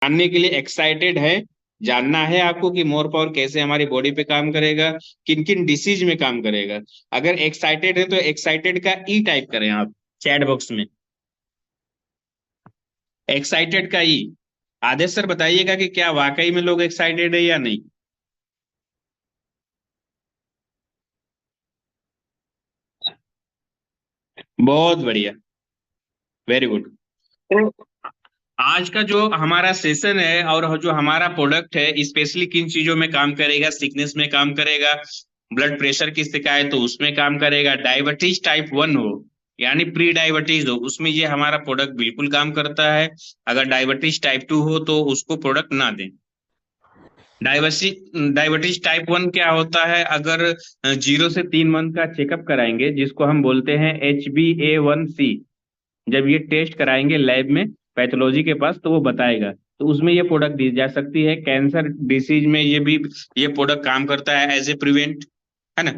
जानने के लिए एक्साइटेड है? जानना है आपको कि मोर पावर कैसे हमारी बॉडी पे काम करेगा, किन किन डिसीज में काम करेगा? अगर एक्साइटेड है तो एक्साइटेड का ई टाइप करें आप चैट बॉक्स में, एक्साइटेड का ई। आदेश सर बताइएगा कि क्या वाकई में लोग एक्साइटेड है या नहीं। बहुत बढ़िया, वेरी गुड। तो आज का जो हमारा सेशन है और जो हमारा प्रोडक्ट है स्पेशली किन चीजों में काम करेगा? सिकनेस में काम करेगा, ब्लड प्रेशर की शिकायत हो उसमें काम करेगा, डायबिटीज टाइप 1 हो यानी प्री डायबिटीज हो उसमें ये हमारा प्रोडक्ट बिल्कुल काम करता है। अगर डायबिटीज टाइप 2 हो तो उसको प्रोडक्ट ना दें। डायबिटीज टाइप 1 क्या होता है? अगर 0 से 3 मंथ का चेकअप कराएंगे जिसको हम बोलते हैं HbA1c, जब ये टेस्ट कराएंगे लैब में पैथोलॉजी के पास तो वो बताएगा, तो उसमें ये प्रोडक्ट दी जा सकती है। कैंसर डिसीज में ये प्रोडक्ट काम करता है एज ए प्रिवेंट, है ना।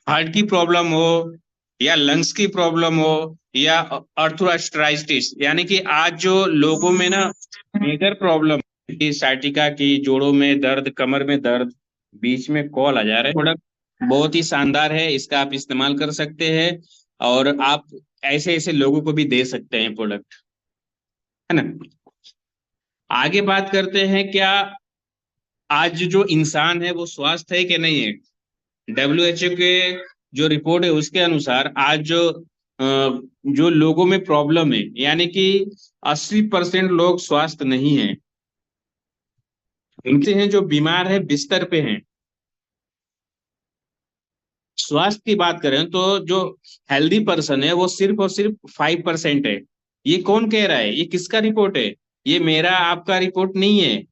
हार्ट की प्रॉब्लम हो या लंग्स की प्रॉब्लम हो या अर्थराइटिस, यानी कि आज जो लोगों में ना मेजर प्रॉब्लम की साइटिका की, जोड़ों में दर्द, कमर में दर्द, बीच में कॉल आ जा रहा है, प्रोडक्ट बहुत ही शानदार है, इसका आप इस्तेमाल कर सकते हैं और आप ऐसे ऐसे लोगों को भी दे सकते हैं प्रोडक्ट, है ना। आगे बात करते हैं, क्या आज जो इंसान है वो स्वस्थ है कि नहीं है? WHO के जो रिपोर्ट है उसके अनुसार आज जो लोगों में प्रॉब्लम है यानी कि 80% लोग स्वस्थ नहीं है। इनसे हैं जो बीमार है बिस्तर पे हैं। स्वास्थ्य की बात करें तो जो हेल्दी पर्सन है वो सिर्फ और सिर्फ 5% है। ये कौन कह रहा है? ये किसका रिपोर्ट है? ये मेरा आपका रिपोर्ट नहीं है,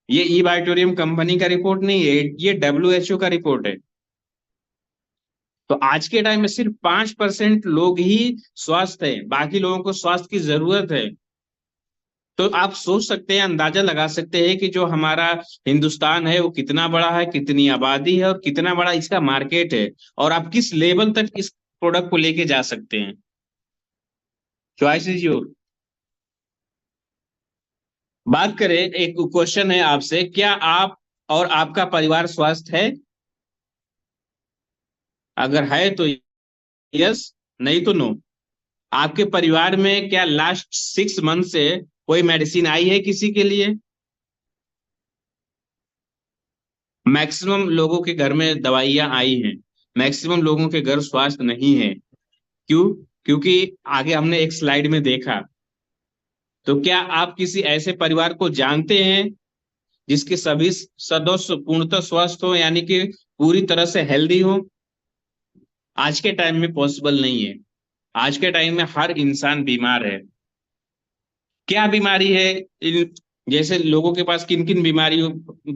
ये ई बायोटोरियम कंपनी का रिपोर्ट नहीं है, ये WHO का रिपोर्ट है। तो आज के टाइम में सिर्फ 5% लोग ही स्वस्थ है, बाकी लोगों को स्वास्थ्य की जरूरत है। तो आप सोच सकते हैं, अंदाजा लगा सकते हैं कि जो हमारा हिंदुस्तान है वो कितना बड़ा है, कितनी आबादी है और कितना बड़ा इसका मार्केट है, और आप किस लेवल तक इस प्रोडक्ट को लेके जा सकते हैं। Choice is your. बात करें, एक क्वेश्चन है आपसे, क्या आप और आपका परिवार स्वस्थ है? अगर है तो यस, नहीं तो नो। आपके परिवार में क्या लास्ट 6 मंथ से कोई मेडिसिन आई है किसी के लिए? मैक्सिमम लोगों के घर में दवाइयां आई हैं, मैक्सिमम लोगों के घर स्वास्थ्य नहीं है। क्यों? क्योंकि आगे हमने एक स्लाइड में देखा। तो क्या आप किसी ऐसे परिवार को जानते हैं जिसके सभी सदस्य पूर्णतः स्वस्थ हो यानी कि पूरी तरह से हेल्दी हो? आज के टाइम में पॉसिबल नहीं है। आज के टाइम में हर इंसान बीमार है। क्या बीमारी है? जैसे लोगों के पास किन किन बीमारी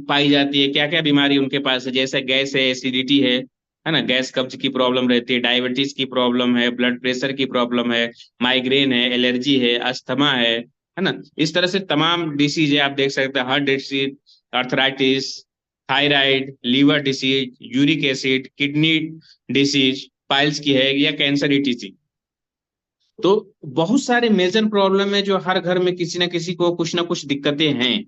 पाई जाती है, क्या क्या बीमारी उनके पास है? जैसे गैस है, एसिडिटी है ना, गैस कब्ज की प्रॉब्लम रहती है, डायबिटीज की प्रॉब्लम है, ब्लड प्रेशर की प्रॉब्लम है, माइग्रेन है, एलर्जी है, अस्थमा है ना। इस तरह से तमाम डिसीज है, आप देख सकते हैं, heart disease, arthritis, thyroid, liver disease, uric acid, kidney disease, piles की है या कैंसर ETC। तो बहुत सारे मेजर प्रॉब्लम है जो हर घर में किसी ना किसी को कुछ ना कुछ दिक्कतें हैं।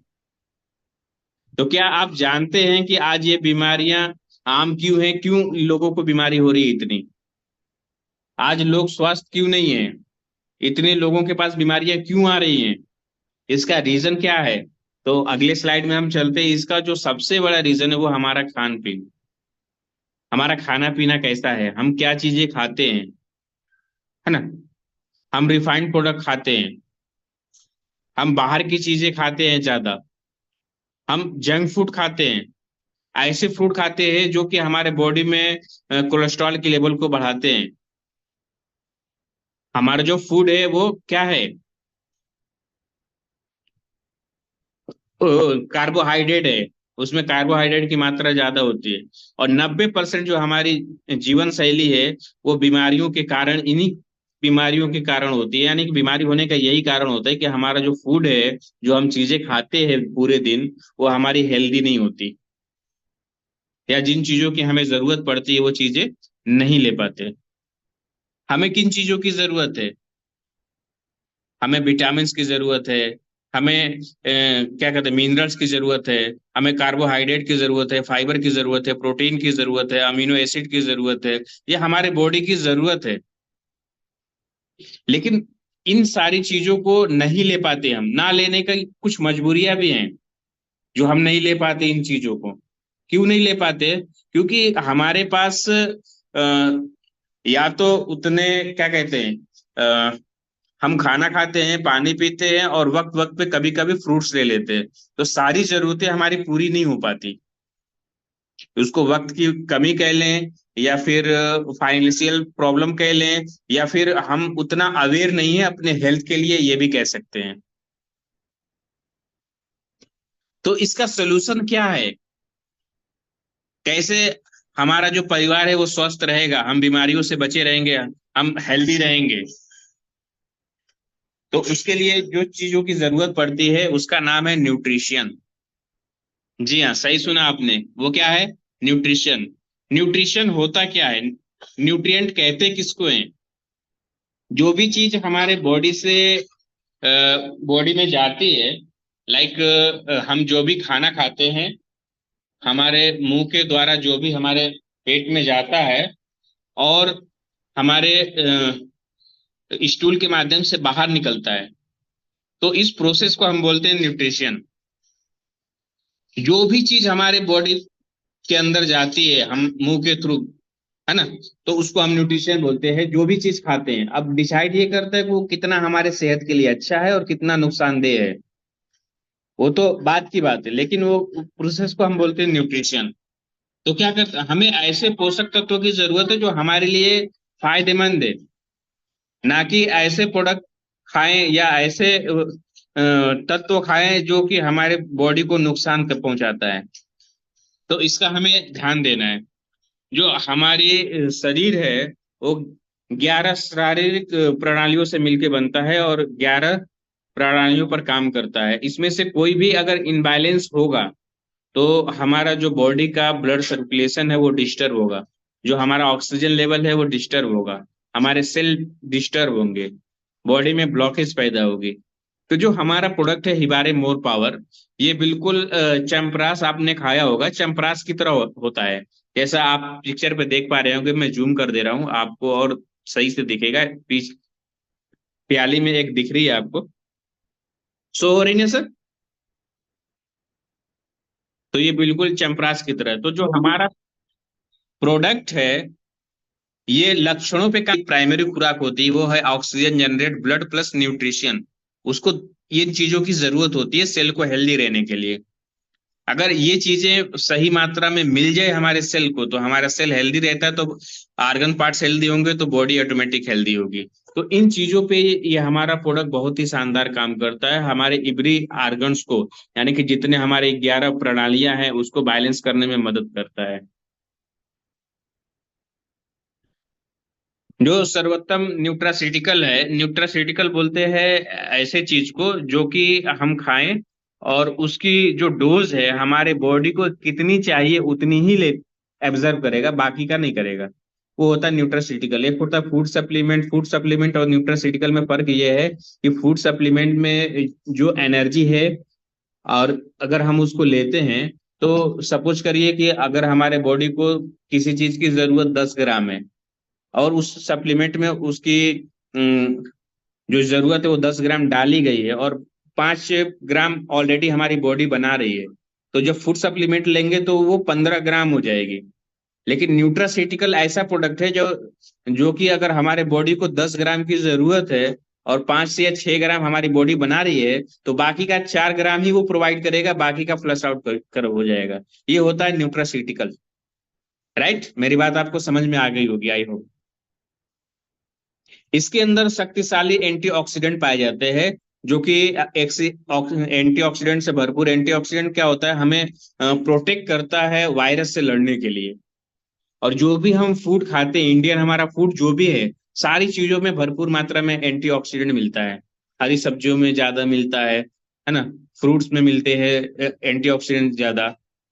तो क्या आप जानते हैं कि आज ये बीमारियां आम क्यों हैं? क्यों लोगों को बीमारी हो रही है इतनी? आज लोग स्वस्थ क्यों नहीं है? इतने लोगों के पास बीमारियां क्यों आ रही हैं? इसका रीजन क्या है? तो अगले स्लाइड में हम चलते हैं। इसका जो सबसे बड़ा रीजन है वो हमारा खान पीन, हमारा खाना पीना कैसा है, हम क्या चीजें खाते हैं, है ना। हम रिफाइंड प्रोडक्ट खाते हैं, हम बाहर की चीजें खाते हैं ज्यादा, हम जंक फूड खाते हैं, ऐसे फूड खाते हैं जो कि हमारे बॉडी में कोलेस्ट्रॉल के लेवल को बढ़ाते हैं। हमारा जो फूड है वो क्या है? कार्बोहाइड्रेट है, उसमें कार्बोहाइड्रेट की मात्रा ज्यादा होती है। और 90% जो हमारी जीवन शैली है वो बीमारियों के कारण, इन्हीं बीमारियों के कारण होती है। यानी कि बीमारी होने का यही कारण होता है कि हमारा जो फूड है, जो हम चीजें खाते हैं पूरे दिन, वो हमारी हेल्दी नहीं होती, या जिन चीजों की हमें जरूरत पड़ती है वो चीजें नहीं ले पाते। हमें किन चीजों की जरूरत है? हमें विटामिन की जरूरत है, हमें क्या कहते हैं, मिनरल्स की जरूरत है, हमें कार्बोहाइड्रेट की जरूरत है, फाइबर की जरूरत है, प्रोटीन की जरूरत है, अमीनो एसिड की जरूरत है। ये हमारे बॉडी की जरूरत है। लेकिन इन सारी चीजों को नहीं ले पाते हम, ना लेने का कुछ मजबूरियां भी हैं जो हम नहीं ले पाते इन चीजों को। क्यों नहीं ले पाते? क्योंकि हमारे पास या तो उतने, क्या कहते हैं, हम खाना खाते हैं, पानी पीते हैं, और वक्त वक्त पे कभी कभी फ्रूट्स ले लेते हैं, तो सारी जरूरतें हमारी पूरी नहीं हो पाती। उसको वक्त की कमी कह लें, या फिर फाइनेंशियल प्रॉब्लम कह लें, या फिर हम उतना अवेयर नहीं है अपने हेल्थ के लिए, ये भी कह सकते हैं। तो इसका सोल्यूशन क्या है? कैसे हमारा जो परिवार है वो स्वस्थ रहेगा, हम बीमारियों से बचे रहेंगे, हम हेल्दी रहेंगे? तो उसके लिए जो चीजों की जरूरत पड़ती है उसका नाम है न्यूट्रिशन। जी हाँ, सही सुना आपने। वो क्या है? न्यूट्रिशन। न्यूट्रिशन होता क्या है? न्यूट्रिएंट कहते किसको हैं? जो भी चीज हमारे बॉडी से बॉडी में जाती है, लाइक हम जो भी खाना खाते हैं, हमारे मुंह के द्वारा जो भी हमारे पेट में जाता है, और हमारे स्टूल के माध्यम से बाहर निकलता है, तो इस प्रोसेस को हम बोलते हैं न्यूट्रिशन। जो भी चीज हमारे बॉडी के अंदर जाती है, हम मुंह के थ्रू, है ना, तो उसको हम न्यूट्रिशन बोलते हैं। जो भी चीज खाते हैं, अब डिसाइड ये करता है कि वो कितना हमारे सेहत के लिए अच्छा है और कितना नुकसानदेह है, वो तो बात की बात है, लेकिन वो प्रोसेस को हम बोलते हैं न्यूट्रिशन। तो क्या करते हैं, हमें ऐसे पोषक तत्वों की जरूरत है जो हमारे लिए फायदेमंद है, ना कि ऐसे प्रोडक्ट खाएं या ऐसे तत्व खाएं जो कि हमारे बॉडी को नुकसान कर पहुंचाता है। तो इसका हमें ध्यान देना है। जो हमारी शरीर है वो 11 शारीरिक प्रणालियों से मिलकर बनता है, और 11 प्रणालियों पर काम करता है। इसमें से कोई भी अगर इनबैलेंस होगा तो हमारा जो बॉडी का ब्लड सर्कुलेशन है वो डिस्टर्ब होगा, जो हमारा ऑक्सीजन लेवल है वो डिस्टर्ब होगा, हमारे सेल डिस्टर्ब होंगे, बॉडी में ब्लॉकेज पैदा होगी। तो जो हमारा प्रोडक्ट है हिबारे मोर पावर, ये बिल्कुल चमप्रास, आपने खाया होगा, चमप्रास की तरह होता है। जैसा आप पिक्चर पे देख पा रहे हो, कि मैं जूम कर दे रहा हूँ आपको और सही से दिखेगा। पीछ प्याली में एक दिख रही है आपको, शो हो रही है सर? तो ये बिल्कुल चमप्रास की तरह है। तो जो हमारा प्रोडक्ट है, ये लक्षणों पे का प्राइमरी खुराक होती है, वो है oxygen generate blood plus nutrition. उसको ये चीजों की जरूरत होती है सेल को हेल्दी रहने के लिए। अगर ये चीजें सही मात्रा में मिल जाए हमारे सेल को, तो हमारा सेल हेल्दी रहता है, तो आर्गन पार्ट्स हेल्दी होंगे, तो बॉडी ऑटोमेटिक हेल्दी होगी। तो इन चीजों पे ये हमारा प्रोडक्ट बहुत ही शानदार काम करता है, हमारे इवरी आर्गन्स को, यानी कि जितने हमारे 11 प्रणालियां हैं उसको बैलेंस करने में मदद करता है। जो सर्वोत्तम न्यूट्रास्यूटिकल है, न्यूट्रास्यूटिकल बोलते हैं ऐसे चीज को जो कि हम खाएं, और उसकी जो डोज है हमारे बॉडी को कितनी चाहिए उतनी ही ले एब्जर्व करेगा, बाकी का नहीं करेगा। वो होता है न्यूट्रास्यूटिकल। एक होता है फूड सप्लीमेंट। फूड सप्लीमेंट और न्यूट्रास्यूटिकल में फर्क ये है कि फूड सप्लीमेंट में जो एनर्जी है, और अगर हम उसको लेते हैं, तो सपोज करिए कि अगर हमारे बॉडी को किसी चीज की जरूरत 10 ग्राम है, और उस सप्लीमेंट में उसकी अम, जो जरूरत है वो 10 ग्राम डाली गई है, और 5 ग्राम ऑलरेडी हमारी बॉडी बना रही है, तो जब फूड सप्लीमेंट लेंगे तो वो 15 ग्राम हो जाएगी। लेकिन न्यूट्रास्यूटिकल ऐसा प्रोडक्ट है जो जो कि अगर हमारे बॉडी को 10 ग्राम की जरूरत है, और 5 से या 6 ग्राम हमारी बॉडी बना रही है, तो बाकी का 4 ग्राम ही वो प्रोवाइड करेगा, बाकी का फ्लश आउट कर हो जाएगा। ये होता है न्यूट्रास्यूटिकल। राइट, मेरी बात आपको समझ में आ गई होगी, आई होप। इसके अंदर शक्तिशाली एंटीऑक्सीडेंट पाए जाते हैं, जो कि एंटीऑक्सीडेंट से भरपूर। एंटीऑक्सीडेंट क्या होता है? हमें प्रोटेक्ट करता है वायरस से लड़ने के लिए। और जो भी हम फूड खाते हैं, इंडियन हमारा फूड जो भी है, सारी चीजों में भरपूर मात्रा में एंटीऑक्सीडेंट मिलता है। हरी सब्जियों में ज्यादा मिलता है ना, फ्रूट्स में मिलते हैं एंटीऑक्सीडेंट ज्यादा।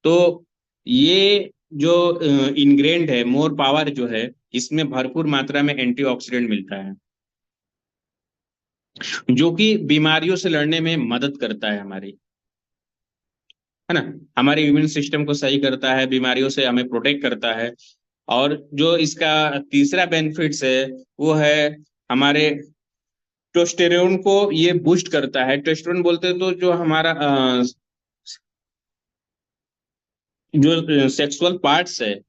तो ये जो इंग्रेडिएंट है मोर पावर जो है, इसमें भरपूर मात्रा में एंटीऑक्सीडेंट मिलता है। जो कि बीमारियों से लड़ने में मदद करता है हमारी, है ना। हमारे इम्यून सिस्टम को सही करता है, बीमारियों से हमें प्रोटेक्ट करता है। और जो इसका तीसरा बेनिफिट्स है वो है हमारे टेस्टोस्टेरोन को ये बूस्ट करता है। टेस्टोस्टेरोन बोलते हैं तो जो हमारा जो सेक्सुअल पार्ट्स है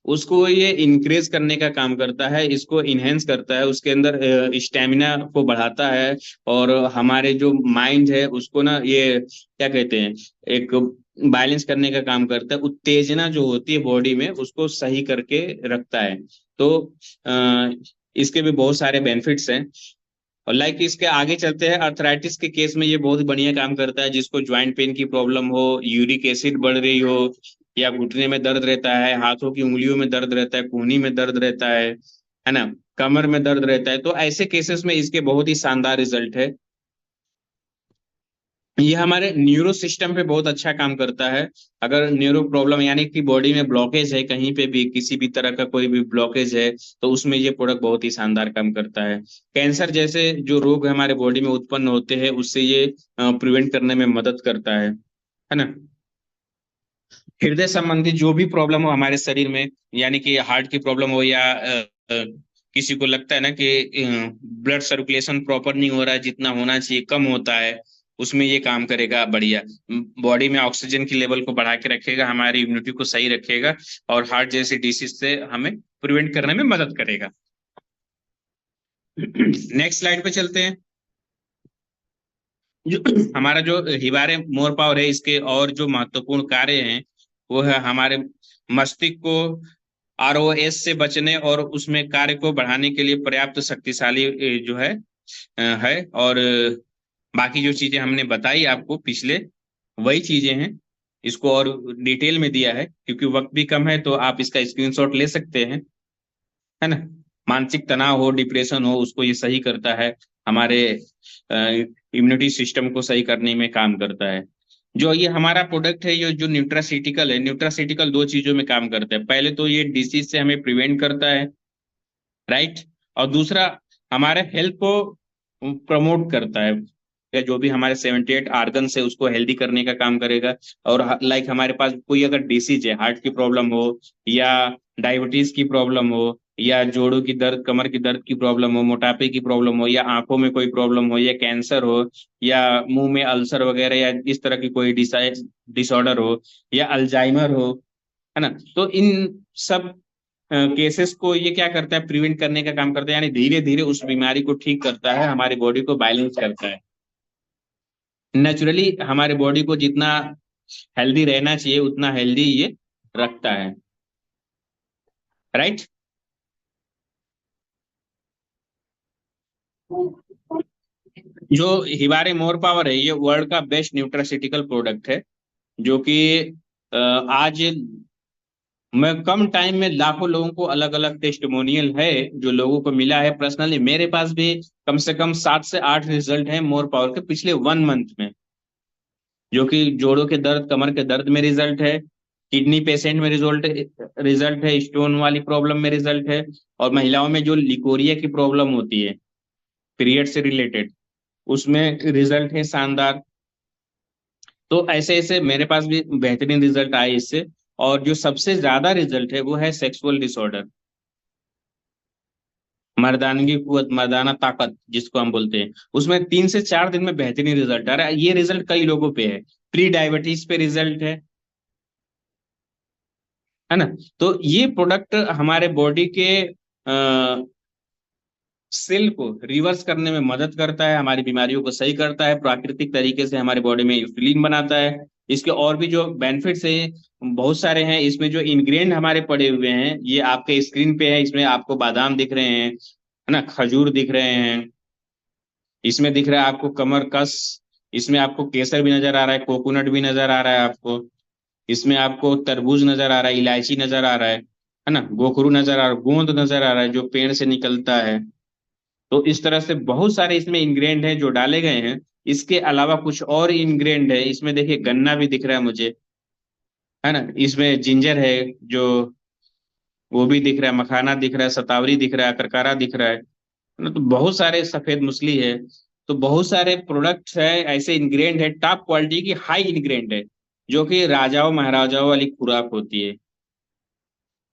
उसको ये इंक्रीज करने का काम करता है, इसको इनहेंस करता है, उसके अंदर स्टेमिना को बढ़ाता है। और हमारे जो माइंड है उसको ना ये क्या कहते हैं, एक बैलेंस करने का काम करता है। उत्तेजना जो होती है बॉडी में उसको सही करके रखता है। तो अ, इसके भी बहुत सारे बेनिफिट्स हैं। और लाइक इसके आगे चलते हैं, अर्थराइटिस के केस में ये बहुत बढ़िया काम करता है। जिसको ज्वाइंट पेन की प्रॉब्लम हो, यूरिक एसिड बढ़ रही हो, या घुटने में दर्द रहता है, हाथों की उंगलियों में दर्द रहता है, कूहनी में दर्द रहता है ना, कमर में दर्द रहता है, तो ऐसे केसेस में इसके बहुत ही शानदार रिजल्ट है। ये हमारे न्यूरो सिस्टम पे बहुत अच्छा काम करता है। अगर न्यूरो प्रॉब्लम यानी कि बॉडी में ब्लॉकेज है, कहीं पे भी किसी भी तरह का कोई भी ब्लॉकेज है, तो उसमें ये प्रोडक्ट बहुत ही शानदार काम करता है। कैंसर जैसे जो रोग हमारे बॉडी में उत्पन्न होते हैं उससे ये प्रिवेंट करने में मदद करता है ना। हृदय संबंधी जो भी प्रॉब्लम हो हमारे शरीर में, यानी कि हार्ट की प्रॉब्लम हो, या किसी को लगता है ना कि ब्लड सर्कुलेशन प्रॉपर नहीं हो रहा है, जितना होना चाहिए कम होता है, उसमें ये काम करेगा बढ़िया। बॉडी में ऑक्सीजन की लेवल को बढ़ा के रखेगा, हमारी इम्यूनिटी को सही रखेगा, और हार्ट जैसी डिसीज से हमें प्रिवेंट करने में मदद करेगा। नेक्स्ट स्लाइड पे चलते हैं। जो हमारा जो हिवारे मोर पावर है, इसके और जो महत्वपूर्ण कार्य हैं वो है हमारे मस्तिष्क को आरओएस से बचने और उसमें कार्य को बढ़ाने के लिए पर्याप्त शक्तिशाली जो है। और बाकी जो चीजें हमने बताई आपको पिछले, वही चीजें हैं। इसको और डिटेल में दिया है, क्योंकि वक्त भी कम है तो आप इसका स्क्रीनशॉट ले सकते हैं, है ना। मानसिक तनाव हो, डिप्रेशन हो, उसको ये सही करता है। हमारे इम्यूनिटी सिस्टम को सही करने में काम करता है। जो ये हमारा प्रोडक्ट है, ये जो न्यूट्रासिटिकल है, न्यूट्रासिटिकल दो चीजों में काम करता है। पहले तो ये डिसीज से हमें प्रिवेंट करता है, राइट। और दूसरा हमारे हेल्थ को प्रमोट करता है, या जो भी हमारे 78 आर्गन्स है उसको हेल्दी करने का काम करेगा। और लाइक हमारे पास कोई अगर डिसीज है, हार्ट की प्रॉब्लम हो, या डायबिटीज की प्रॉब्लम हो, या जोड़ों की दर्द, कमर की दर्द की प्रॉब्लम हो, मोटापे की प्रॉब्लम हो, या आंखों में कोई प्रॉब्लम हो, या कैंसर हो, या मुंह में अल्सर वगैरह, या इस तरह की कोई डिसऑर्डर हो, या अल्जाइमर हो, है ना। तो इन सब केसेस को ये क्या करता है, प्रिवेंट करने का काम करता है, यानी धीरे धीरे उस बीमारी को ठीक करता है, हमारी बॉडी को बैलेंस करता है। नेचुरली हमारे बॉडी को जितना हेल्दी रहना चाहिए उतना हेल्दी ये रखता है, राइट। जो हिवारे मोर पावर है ये वर्ल्ड का बेस्ट न्यूट्रासिटिकल प्रोडक्ट है, जो कि आज मैं कम टाइम में लाखों लोगों को अलग अलग टेस्टिमोनियल है जो लोगों को मिला है। पर्सनली मेरे पास भी कम से कम 7 से 8 रिजल्ट हैं मोर पावर के पिछले 1 मंथ में। जो कि जोड़ों के दर्द, कमर के दर्द में रिजल्ट है, किडनी पेशेंट में रिजल्ट है, स्टोन वाली प्रॉब्लम में रिजल्ट है, और महिलाओं में जो लिकोरिया की प्रॉब्लम होती है पीरियड से रिलेटेड, उसमें रिजल्ट है शानदार। तो ऐसे ऐसे मेरे पास भी बेहतरीन रिजल्ट आए इससे। और जो सबसे ज्यादा रिजल्ट है वो है सेक्सुअल डिसऑर्डर, मर्दानगी कुवत, मर्दाना ताकत जिसको हम बोलते हैं, उसमें 3 से 4 दिन में बेहतरीन रिजल्ट आ रहा है। ये रिजल्ट कई लोगों पे है। प्री डायबिटीज पे रिजल्ट है ना। तो ये प्रोडक्ट हमारे बॉडी के सेल को रिवर्स करने में मदद करता है, हमारी बीमारियों को सही करता है, प्राकृतिक तरीके से हमारी बॉडी में इंसुलिन बनाता है। इसके और भी जो बेनिफिट्स हैं बहुत सारे हैं। इसमें जो इंग्रेडिएंट हमारे पड़े हुए हैं ये आपके स्क्रीन पे है। इसमें आपको बादाम दिख रहे हैं, है ना, खजूर दिख रहे हैं, इसमें दिख रहा है आपको कमरकस, इसमें आपको केसर भी नजर आ रहा है, कोकोनट भी नजर आ रहा है आपको, इसमें आपको तरबूज नजर आ रहा है, इलायची नजर आ रहा है ना, गोखरू नजर आ रहा है, गोंद नजर आ रहा है जो पेड़ से निकलता है। तो इस तरह से बहुत सारे इसमें इंग्रेडिएंट हैं जो डाले गए हैं। इसके अलावा कुछ और इंग्रेडिएंट है इसमें, देखिए गन्ना भी दिख रहा है मुझे, है ना, इसमें जिंजर है जो, वो भी दिख रहा है, मखाना दिख रहा है, शतावरी दिख रहा है, करकारा दिख रहा है ना। तो बहुत सारे, सफेद मूसली है। तो बहुत सारे प्रोडक्ट्स है, ऐसे इंग्रेडिएंट है, टॉप क्वालिटी की हाई इंग्रेडिएंट है, जो कि राजाओं महाराजाओं वाली खुराक होती है।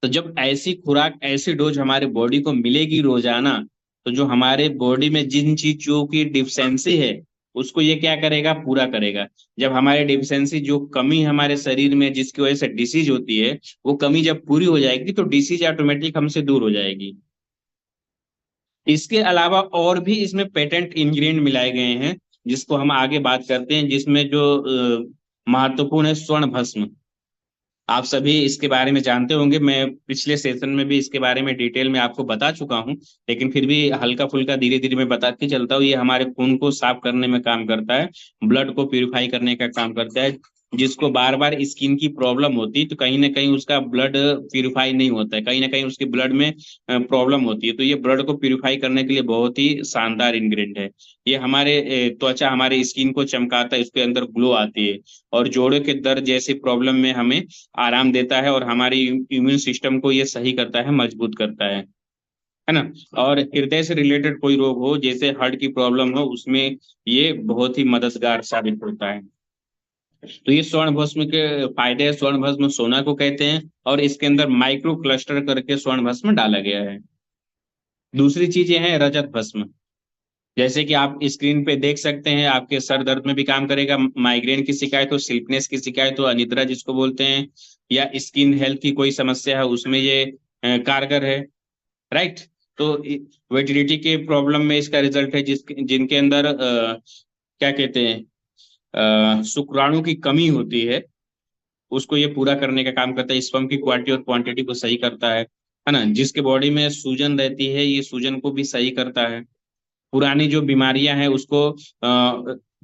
तो जब ऐसी खुराक, ऐसी डोज हमारे बॉडी को मिलेगी रोजाना, तो जो हमारे बॉडी में जिन चीजों की डिफिशियंसी है, उसको ये क्या करेगा, पूरा करेगा। जब हमारे डिफिशियंसी, जो कमी हमारे शरीर में जिसकी वजह से डिसीज होती है, वो कमी जब पूरी हो जाएगी तो डिसीज ऑटोमेटिक हमसे दूर हो जाएगी। इसके अलावा और भी इसमें पेटेंट इंग्रेडिएंट मिलाए गए हैं, जिसको हम आगे बात करते हैं, जिसमें जो महत्वपूर्ण है स्वर्ण भस्म। आप सभी इसके बारे में जानते होंगे, मैं पिछले सेशन में भी इसके बारे में डिटेल में आपको बता चुका हूं, लेकिन फिर भी हल्का फुल्का धीरे धीरे मैं बताते चलता हूँ। ये हमारे खून को साफ करने में काम करता है, ब्लड को प्यूरिफाई करने का काम करता है। जिसको बार बार स्किन की प्रॉब्लम होती है, तो कहीं ना कहीं उसका ब्लड प्यूरिफाई नहीं होता है, कहीं ना कहीं उसके ब्लड में प्रॉब्लम होती है, तो ये ब्लड को प्यूरिफाई करने के लिए बहुत ही शानदार इंग्रेडिएंट है। ये हमारे त्वचा, हमारे स्किन को चमकाता है, उसके अंदर ग्लो आती है, और जोड़ों के दर्द जैसी प्रॉब्लम में हमें आराम देता है, और हमारी इम्यून सिस्टम को ये सही करता है, मजबूत करता है ना। और हृदय से रिलेटेड कोई रोग हो, जैसे हार्ट की प्रॉब्लम हो, उसमें ये बहुत ही मददगार साबित होता है। तो ये स्वर्ण भस्म के फायदे हैं। स्वर्ण भस्म सोना को कहते हैं, और इसके अंदर माइक्रो क्लस्टर करके स्वर्ण भस्म डाला गया है। दूसरी चीज ये है रजत भस्म। जैसे कि आप स्क्रीन पे देख सकते हैं, आपके सर दर्द में भी काम करेगा, माइग्रेन की शिकायत हो, स्लीपनेस की शिकायत हो, अनिद्रा जिसको बोलते हैं, या स्किन हेल्थ की कोई समस्या है, उसमें ये कारगर है। राइट। तो वेटिलिटी के प्रॉब्लम में इसका रिजल्ट है, जिनके अंदर क्या कहते हैं, शुक्राणु की कमी होती है, उसको ये पूरा करने का काम करता है। स्पर्म की क्वालिटी और क्वांटिटी को सही करता है ना। जिसके बॉडी में सूजन रहती है, ये सूजन को भी सही करता है। पुरानी जो बीमारियां हैं उसको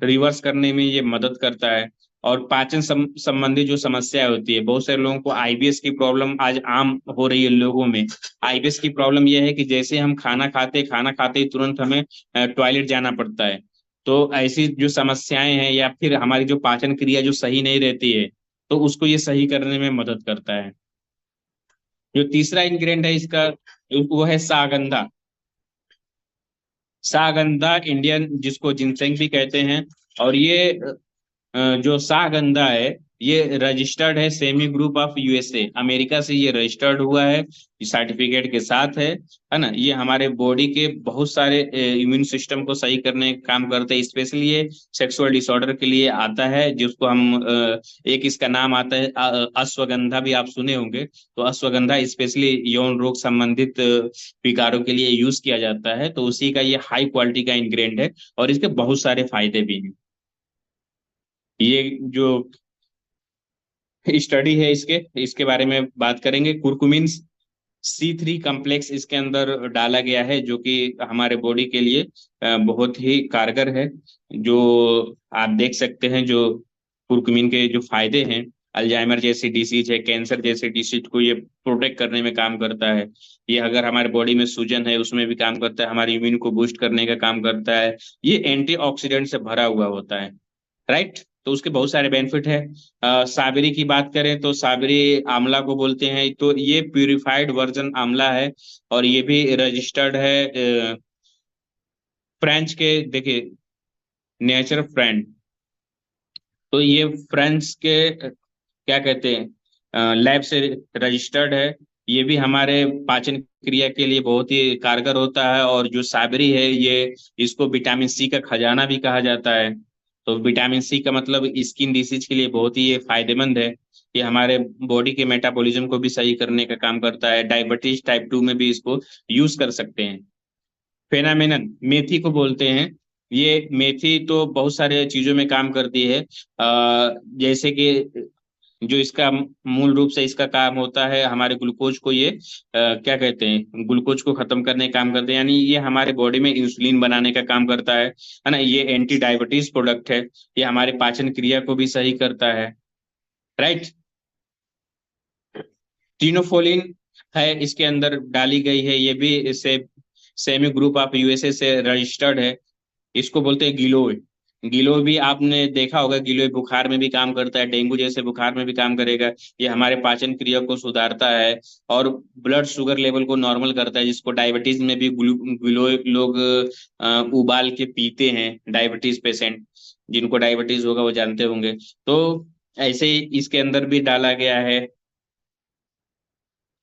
रिवर्स करने में ये मदद करता है। और पाचन संबंधी जो समस्या होती है, बहुत सारे लोगों को आईबीएस की प्रॉब्लम आज आम हो रही है लोगों में। आईबीएस की प्रॉब्लम यह है कि जैसे हम खाना खाते ही तुरंत हमें टॉयलेट जाना पड़ता है। तो ऐसी जो समस्याएं हैं, या फिर हमारी जो पाचन क्रिया जो सही नहीं रहती है, तो उसको ये सही करने में मदद करता है। जो तीसरा इंग्रेडिएंट है इसका, वो है सागंधा। सागंधा इंडियन, जिसको जिनसेंग भी कहते हैं। और ये जो सागंधा है, ये रजिस्टर्ड है semi group of USA, America से ये रजिस्टर्ड हुआ है, सर्टिफिकेट के साथ है ना। ये हमारे बॉडी के बहुत सारे इम्यून सिस्टम को सही करने का काम करते हैं, स्पेशली ये सेक्सुअल डिसऑर्डर के लिए आता है, जिसको हम एक इसका नाम आता है अश्वगंधा, भी आप सुने होंगे। तो अश्वगंधा स्पेशली यौन रोग संबंधित विकारों के लिए यूज किया जाता है, तो उसी का ये हाई क्वालिटी का इंग्रेडिएंट है, और इसके बहुत सारे फायदे भी हैं। ये जो स्टडी है, इसके इसके बारे में बात करेंगे। कुरकुमिन C3 कम्प्लेक्स इसके अंदर डाला गया है, जो कि हमारे बॉडी के लिए बहुत ही कारगर है। जो आप देख सकते हैं, जो कुरकुमिन के जो फायदे हैं, अल्जाइमर जैसी डिसीज है, कैंसर जैसी डिसीज को ये प्रोटेक्ट करने में काम करता है। ये अगर हमारे बॉडी में सूजन है, उसमें भी काम करता है, हमारे इम्यून को बूस्ट करने का काम करता है। ये एंटीऑक्सीडेंट से भरा हुआ होता है। राइट। तो उसके बहुत सारे बेनिफिट है। साबरी की बात करें तो साबरी आंवला को बोलते हैं, तो ये प्यूरिफाइड वर्जन आंवला है, और ये भी रजिस्टर्ड है फ्रेंच के, देखिए, नेचर फ्रेंड। तो ये फ्रेंच के क्या कहते हैं, लैब से रजिस्टर्ड है। ये भी हमारे पाचन क्रिया के लिए बहुत ही कारगर होता है। और जो साबरी है, ये इसको विटामिन सी का खजाना भी कहा जाता है। तो विटामिन सी का मतलब स्किन डिसीज के लिए बहुत ही ये फायदेमंद है। ये हमारे बॉडी के मेटाबॉलिज्म को भी सही करने का काम करता है। डायबिटीज टाइप 2 में भी इसको यूज कर सकते हैं। फेनामेनन मेथी को बोलते हैं। ये मेथी तो बहुत सारे चीजों में काम करती है, जैसे कि जो इसका मूल रूप से इसका काम होता है, हमारे ग्लूकोज को ये क्या कहते हैं, ग्लूकोज को खत्म करने का काम करते हैं, यानी ये हमारे बॉडी में इंसुलिन बनाने का काम करता है ना। ये एंटी डायबिटीज प्रोडक्ट है। ये हमारे पाचन क्रिया को भी सही करता है। राइट। टीनोफोलिन है, इसके अंदर डाली गई है, ये भी इसे सेमी ग्रुप ऑफ यूएसए से रजिस्टर्ड है। इसको बोलते हैं गिलोय। गिलोय भी आपने देखा होगा, गिलोय बुखार में भी काम करता है, डेंगू जैसे बुखार में भी काम करेगा। ये हमारे पाचन क्रिया को सुधारता है और ब्लड शुगर लेवल को नॉर्मल करता है, जिसको डायबिटीज में भी गिलोय लोग उबाल के पीते हैं, डायबिटीज पेशेंट, जिनको डायबिटीज होगा वो जानते होंगे। तो ऐसे ही इसके अंदर भी डाला गया है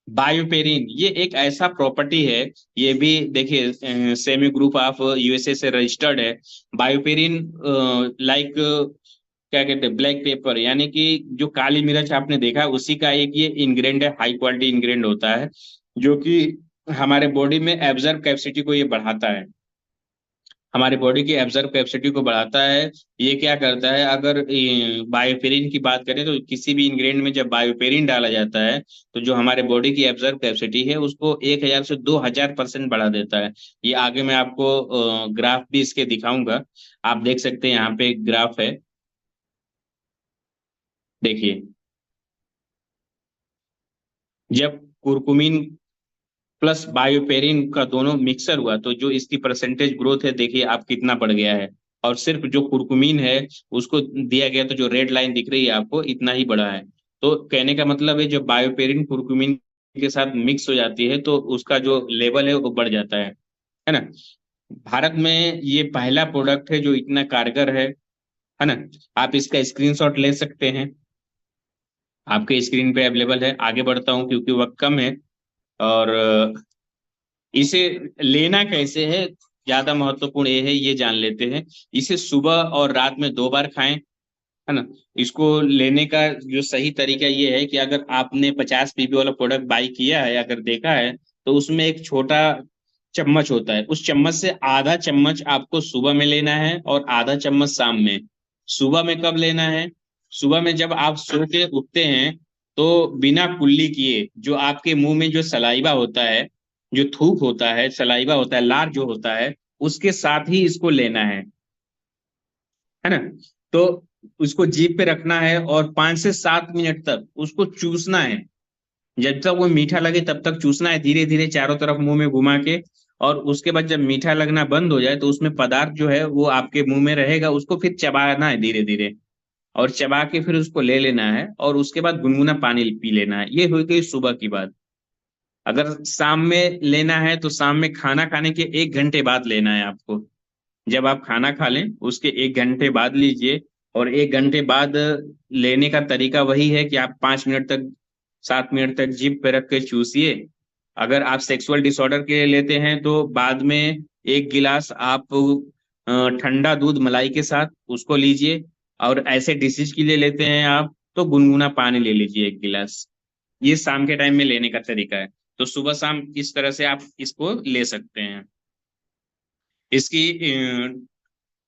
बायोपेरिन। ये एक ऐसा प्रॉपर्टी है, ये भी देखिए सेमी ग्रुप ऑफ यूएसए से रजिस्टर्ड है। बायोपेरिन लाइक क्या कहते हैं, ब्लैक पेपर, यानी कि जो काली मिर्च आपने देखा उसी का एक ये इंग्रेडिएंट है, हाई क्वालिटी इंग्रेडिएंट होता है, जो कि हमारे बॉडी में एब्जर्व कैपेसिटी को ये बढ़ाता है, हमारे बॉडी की एब्जर्व कैपेसिटी को बढ़ाता है। ये क्या करता है, अगर बायोपेरिन की बात करें तो किसी भी इंग्रेडिएंट में जब बायोपेरिन डाला जाता है तो जो हमारे बॉडी की एब्जर्व कैपेसिटी है उसको 1,000 से 2,000% बढ़ा देता है। ये आगे मैं आपको ग्राफ भी इसके दिखाऊंगा, आप देख सकते हैं, यहाँ पे ग्राफ है, देखिए। जब कुरकुमिन प्लस बायोपेरिन का दोनों मिक्सर हुआ तो जो इसकी परसेंटेज ग्रोथ है, देखिए आप कितना बढ़ गया है। और सिर्फ जो कुरकुमिन है उसको दिया गया तो जो रेड लाइन दिख रही है आपको, इतना ही बढ़ा है। तो कहने का मतलब है जब बायोपेरिन कुरकुमिन के साथ मिक्स हो जाती है तो उसका जो लेवल है वो बढ़ जाता है ना। भारत में ये पहला प्रोडक्ट है जो इतना कारगर है ना। आप इसका स्क्रीनशॉट ले सकते हैं, आपके स्क्रीन पे अवेलेबल है। आगे बढ़ता हूँ क्योंकि वक्त कम है। और इसे लेना कैसे है, ज्यादा महत्वपूर्ण ये है, ये जान लेते हैं। इसे सुबह और रात में 2 बार खाएं, है ना। इसको लेने का जो सही तरीका ये है कि अगर आपने 50 पीपी वाला प्रोडक्ट बाई किया है, अगर देखा है, तो उसमें एक छोटा चम्मच होता है, उस चम्मच से आधा चम्मच आपको सुबह में लेना है और आधा चम्मच शाम में। सुबह में कब लेना है, सुबह में जब आप सो के उठते हैं तो बिना कुल्ली किए जो आपके मुंह में जो सलाइवा होता है, जो थूक होता है, सलाइवा होता है, लार जो होता है, उसके साथ ही इसको लेना है ना। तो उसको जीभ पे रखना है और 5 से 7 मिनट तक उसको चूसना है। जब तक वो मीठा लगे तब तक चूसना है, धीरे धीरे चारों तरफ मुंह में घुमा के। और उसके बाद जब मीठा लगना बंद हो जाए तो उसमें पदार्थ जो है वो आपके मुंह में रहेगा, उसको फिर चबाना है धीरे धीरे, और चबा के फिर उसको ले लेना है, और उसके बाद गुनगुना पानी पी लेना है। ये हो गई सुबह की बात। अगर शाम में लेना है तो शाम में खाना खाने के 1 घंटे बाद लेना है आपको। जब आप खाना खा लें उसके 1 घंटे बाद लीजिए। और 1 घंटे बाद लेने का तरीका वही है कि आप 5 मिनट तक, 7 मिनट तक जीभ पे रख के चूसिए। अगर आप सेक्सुअल डिसऑर्डर के लिए लेते हैं तो बाद में 1 गिलास आप ठंडा दूध मलाई के साथ उसको लीजिए। और ऐसे डिसीज के लिए लेते हैं आप तो गुनगुना पानी ले लीजिए 1 गिलास। ये शाम के टाइम में लेने का तरीका है। तो सुबह शाम इस तरह से आप इसको ले सकते हैं। इसकी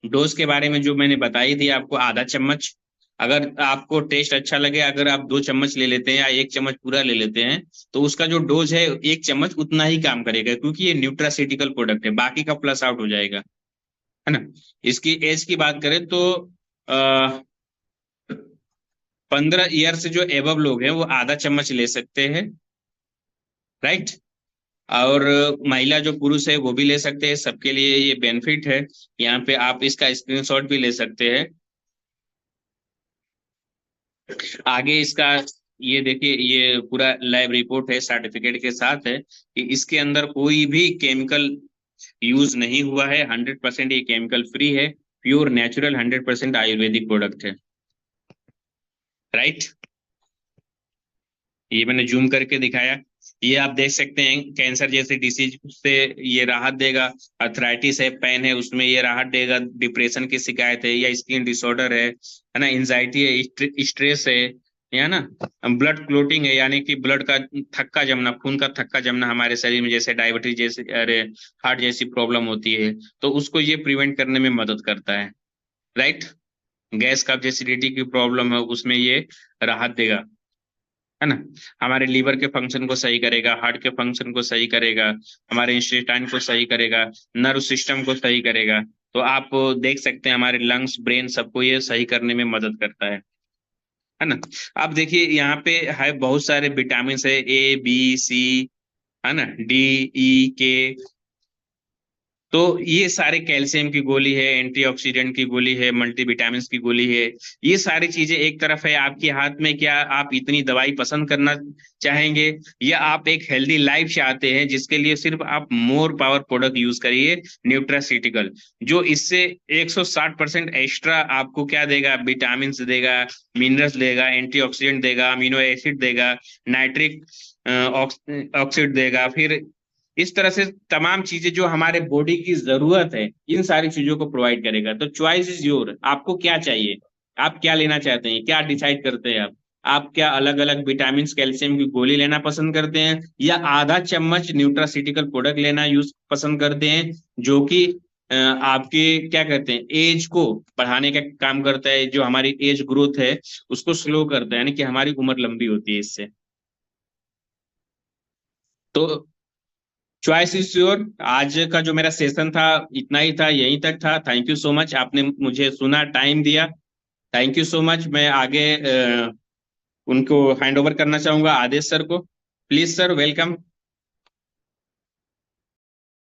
डोज के बारे में जो मैंने बताई थी आपको, आधा चम्मच। अगर आपको टेस्ट अच्छा लगे, अगर आप 2 चम्मच ले लेते हैं या 1 चम्मच पूरा ले लेते हैं, तो उसका जो डोज है 1 चम्मच उतना ही काम करेगा, क्योंकि ये न्यूट्रासिटिकल प्रोडक्ट है, बाकी का प्लस आउट हो जाएगा, है ना। इसकी एज की बात करें तो 15 ईयर से जो एबव लोग हैं वो आधा चम्मच ले सकते हैं, राइट। और महिला जो पुरुष है वो भी ले सकते हैं, सबके लिए ये बेनिफिट है। यहाँ पे आप इसका स्क्रीनशॉट भी ले सकते हैं। आगे इसका ये देखिए, ये पूरा लैब रिपोर्ट है, सर्टिफिकेट के साथ है कि इसके अंदर कोई भी केमिकल यूज नहीं हुआ है, 100% ये केमिकल फ्री है, प्योर नेचुरल 100% आयुर्वेदिक प्रोडक्ट है, राइट। ये मैंने जूम करके दिखाया। ये आप देख सकते हैं कैंसर जैसे डिसीज से ये राहत देगा, अर्थराइटिस है, पेन है, उसमें ये राहत देगा, डिप्रेशन की शिकायत है या स्किन डिसऑर्डर है ना, एंजाइटी है, स्ट्रेस है, या ना, ब्लड क्लोटिंग है, यानी कि ब्लड का थक्का जमना, खून का थक्का जमना हमारे शरीर में, जैसे डायबिटीज जैसे, अरे हार्ट जैसी प्रॉब्लम होती है, तो उसको ये प्रिवेंट करने में मदद करता है, राइट। गैस कब्ज एसिडिटी की प्रॉब्लम है उसमें ये राहत देगा, है ना। हमारे लीवर के फंक्शन को सही करेगा, हार्ट के फंक्शन को सही करेगा, हमारे इंटेस्टाइन को सही करेगा, नर्व सिस्टम को सही करेगा। तो आप देख सकते हैं हमारे लंग्स, ब्रेन, सबको ये सही करने में मदद करता है ना। आप देखिए यहाँ पे है बहुत सारे विटामिन है, A B C, है ना, D E K, तो ये सारे कैल्शियम की गोली है, एंटीऑक्सीडेंट की गोली है, मल्टीविटामिन की गोली है, ये सारी चीजें एक तरफ है आपके हाथ में। क्या आप इतनी दवाई पसंद करना चाहेंगे, या आप एक हेल्दी लाइफ चाहते हैं जिसके लिए सिर्फ आप मोर पावर प्रोडक्ट यूज करिए न्यूट्रास्यूटिकल, जो इससे 160% एक्स्ट्रा आपको क्या देगा, विटामिन देगा, मिनरल्स देगा, एंटीऑक्सीडेंट देगा, अमीनो एसिड देगा, नाइट्रिक ऑक्साइड देगा, फिर इस तरह से तमाम चीजें जो हमारे बॉडी की जरूरत है, इन सारी चीजों को प्रोवाइड करेगा। तो चॉइस इज योर, आपको क्या चाहिए, आप क्या लेना चाहते हैं, क्या डिसाइड करते हैं आप क्या अलग अलग विटामिन कैल्शियम की गोली लेना पसंद करते हैं, या आधा चम्मच न्यूट्रास्यूटिकल प्रोडक्ट लेना यूज पसंद करते हैं, जो कि आपके क्या कहते हैं, एज को बढ़ाने का काम करता है, जो हमारी एज ग्रोथ है उसको स्लो करता है, यानी कि हमारी उम्र लंबी होती है इससे। तो चॉइस इज योर। आज का जो मेरा सेशन था इतना ही था, यहीं तक था। थैंक यू सो मच, आपने मुझे सुना, टाइम दिया। Thank you so much. मैं आगे उनको हैंड ओवर करना चाहूंगा आदेश सर को। Please sir, welcome.